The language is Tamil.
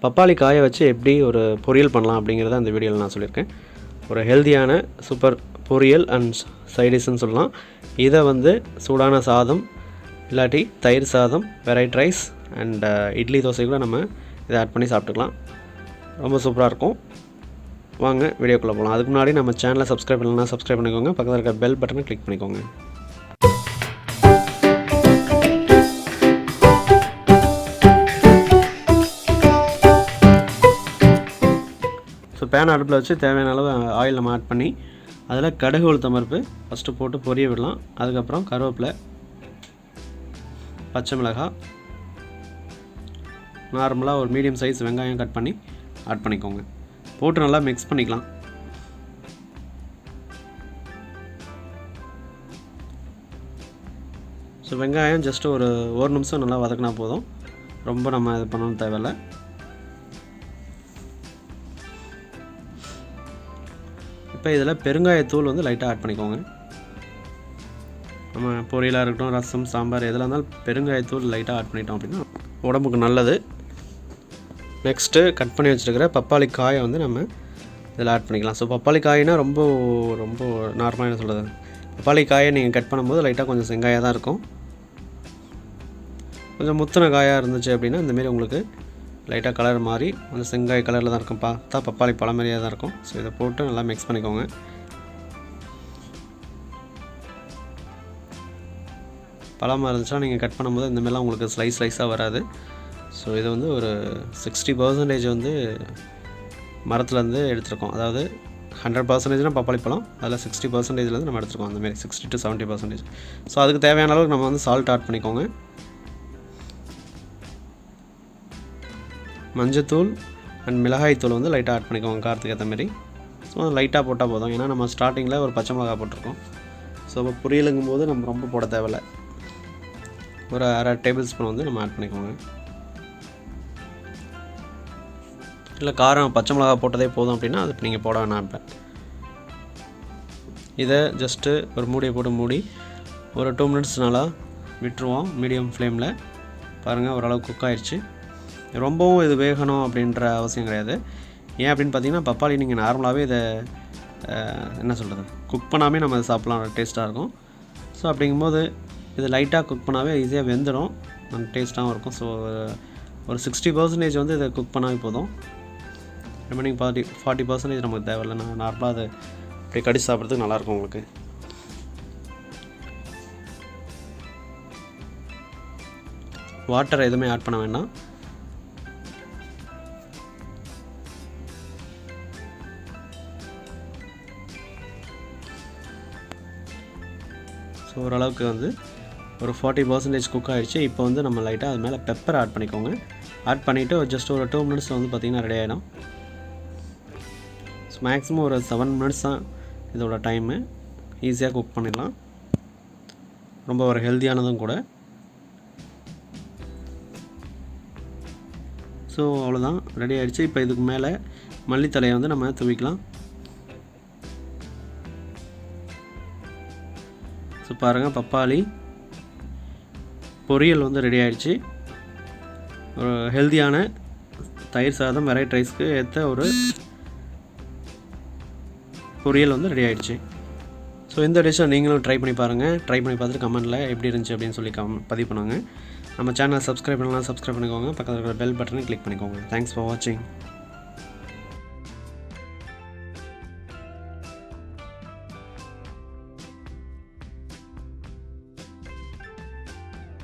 பப்பாளி காய வச்சு எப்படி ஒரு பொரியல் பண்ணலாம் அப்படிங்கிறத அந்த வீடியோவில் நான் சொல்லியிருக்கேன். ஒரு ஹெல்தியான சூப்பர் பொரியல் அண்ட் சைடிஷ்னு சொல்லலாம். இதை வந்து சூடான சாதம் இல்லாட்டி தயிர் சாதம், variety rice and idli dosa கூட நம்ம இதை ஆட் பண்ணி சாப்பிட்டுக்கலாம். ரொம்ப சூப்பராக இருக்கும். வாங்க வீடியோக்குள்ளே போகலாம். அதுக்கு முன்னாடி நம்ம சேனலை சப்ஸ்கிரைப் பண்ணலன்னா சப்ஸ்கிரைப் பண்ணிக்கோங்க. பக்கத்தில் இருக்க பெல் பட்டனை கிளிக் பண்ணிக்கோங்க. ஸோ பேன் அடுப்பில் வச்சு தேவையான அளவு ஆயில் நம்ம ஆட் பண்ணி அதில் கடுகு உளுத்தம் பருப்பு ஃபஸ்ட்டு போட்டு பொரிய விடலாம். அதுக்கப்புறம் கருவேப்பிலை, பச்சை மிளகாய், நார்மலாக ஒரு மீடியம் சைஸ் வெங்காயம் கட் பண்ணி ஆட் பண்ணிக்கோங்க. போட்டு நல்லா மிக்ஸ் பண்ணிக்கலாம். ஸோ வெங்காயம் ஜஸ்ட்டு ஒரு நிமிஷம் நல்லா வதக்கினா போதும். ரொம்ப நம்ம இது பண்ணணும் தேவையில்லை. இப்போ இதில் பெருங்காயத்தூள் வந்து லைட்டாக ஆட் பண்ணிக்கோங்க. நம்ம பொரியலாக இருக்கட்டும், ரசம், சாம்பார் எதில் இருந்தாலும் பெருங்காயத்தூள் லைட்டாக ஆட் பண்ணிட்டோம் அப்படின்னா உடம்புக்கு நல்லது. நெக்ஸ்ட்டு கட் பண்ணி வச்சுருக்கிற பப்பாளி காயை வந்து நம்ம இதில் ஆட் பண்ணிக்கலாம். ஸோ பப்பாளி காயினா ரொம்ப நார்மலாக என்ன சொல்கிறது, பப்பாளி காயை நீங்கள் கட் பண்ணும்போது லைட்டாக கொஞ்சம் செங்காயாக தான் இருக்கும். கொஞ்சம் முத்தின காயாக இருந்துச்சு அப்படின்னா இந்தமாரி உங்களுக்கு லைட்டாக கலர் மாதிரி கொஞ்சம் செங்காய் கலரில் தான் இருக்கும். பார்த்தா பப்பாளி பழம் மாதிரியாக தான் இருக்கும். ஸோ இதை போட்டு நல்லா மிக்ஸ் பண்ணிக்கோங்க. பழமாக இருந்துச்சுன்னா நீங்கள் கட் பண்ணும்போது இந்தமாரிலாம் உங்களுக்கு ஸ்லைஸாக வராது. ஸோ இது வந்து ஒரு 60% வந்து மரத்துலேருந்து எடுத்துருக்கோம். அதாவது 100%னா பப்பாளி பழம், அதில் 60%லேருந்து நம்ம எடுத்துருக்கோம். அந்தமாரி 60 to 70%. ஸோ அதுக்கு தேவையான அளவுக்கு நம்ம வந்து சால்ட் ஆட் பண்ணிக்கோங்க. மஞ்சத்தூள் அண்ட் மிளகாய்த்தூள் வந்து லைட்டாக ஆட் பண்ணிக்கோங்க காரத்துக்கு ஏற்ற மாதிரி. ஸோ லைட்டாக போட்டால் போதும். ஏன்னா நம்ம ஸ்டார்டிங்கில் ஒரு பச்சை மிளகாய் போட்டிருக்கோம். ஸோ இப்போ பொரியலுங்கும் போது நம்ம ரொம்ப போட தேவையில்லை. ஒரு அரை டேபிள் ஸ்பூன் வந்து நம்ம ஆட் பண்ணிக்கோங்க. இல்லை காரம் பச்சை மிளகாய் போட்டதே போதும் அப்படின்னா அது நீங்கள் போட வேணாம். இப்போ இதை ஜஸ்ட்டு ஒரு மூடியை போட்டு மூடி ஒரு 2 minutes நல்லா விட்டுருவோம் மீடியம் ஃப்ளேமில். பாருங்கள் ஓரளவு குக் ஆயிடுச்சு. ரொம்பவும் இது வேகணும் அப்படின்ற அவசியம் கிடையாது. ஏன் அப்படின்னு பார்த்தீங்கன்னா பப்பாளி நீங்கள் நார்மலாகவே இதை என்ன சொல்கிறது, குக் பண்ணாமே நம்ம இதை சாப்பிட்லாம், டேஸ்ட்டாக இருக்கும். ஸோ அப்படிங்கும்போது இது லைட்டாக குக் பண்ணாவே ஈஸியாக வெந்துடும், நல்ல டேஸ்ட்டாகவும் இருக்கும். ஸோ ஒரு 60% வந்து இதை குக் பண்ணாவே போதும். ரிமைனிங் 40% நமக்கு தேவையில்லை. நான் நார்மலாக அதை அப்படியே கடிச்சு சாப்பிட்றதுக்கு நல்லாயிருக்கும் உங்களுக்கு. வாட்டர் எதுவுமே ஆட் பண்ண வேண்டாம். ஸோ ஓரளவுக்கு வந்து ஒரு 40% குக் ஆகிடுச்சு. இப்போ வந்து நம்ம லைட்டாக அது மேலே பெப்பர் ஆட் பண்ணிக்கோங்க. ஆட் பண்ணிவிட்டு ஜஸ்ட் ஒரு 2 minutes வந்து பார்த்திங்கன்னா ரெடி ஆகிடும். ஸோ மேக்ஸிமம் ஒரு 7 minutes தான் இதோட டைமு. ஈஸியாக குக் பண்ணிடலாம். ரொம்ப ஒரு ஹெல்த்தியானதும் கூட. ஸோ அவ்வளோதான், ரெடி ஆகிடுச்சு. இப்போ இதுக்கு மேலே மல்லித்தலையை வந்து நம்ம தூவிக்கலாம். ஸோ பாருங்கள் பப்பாளி பொரியல் வந்து ரெடி ஆகிடுச்சு. ஒரு ஹெல்த்தியான தயிர் சாதம், வெரைட்டி ரைஸ்க்கு ஏற்ற ஒரு பொரியல் வந்து ரெடி ஆகிடுச்சு. ஸோ இந்த டிஷ்ஷை நீங்களும் ட்ரை பண்ணி பாருங்கள். ட்ரை பண்ணி பார்த்துட்டு கமெண்ட்டில் எப்படி இருந்துச்சு அப்படின்னு சொல்லி பதிவு பண்ணுவாங்க. நம்ம சேனலை சப்ஸ்கிரைப் பண்ணலாம், சப்ஸ்கிரைப் பண்ணிக்கோங்க. பக்கத்தில் இருக்கிற பெல் பட்டனை கிளிக் பண்ணிக்கோங்க. தேங்க்ஸ் ஃபார் வாட்சிங்.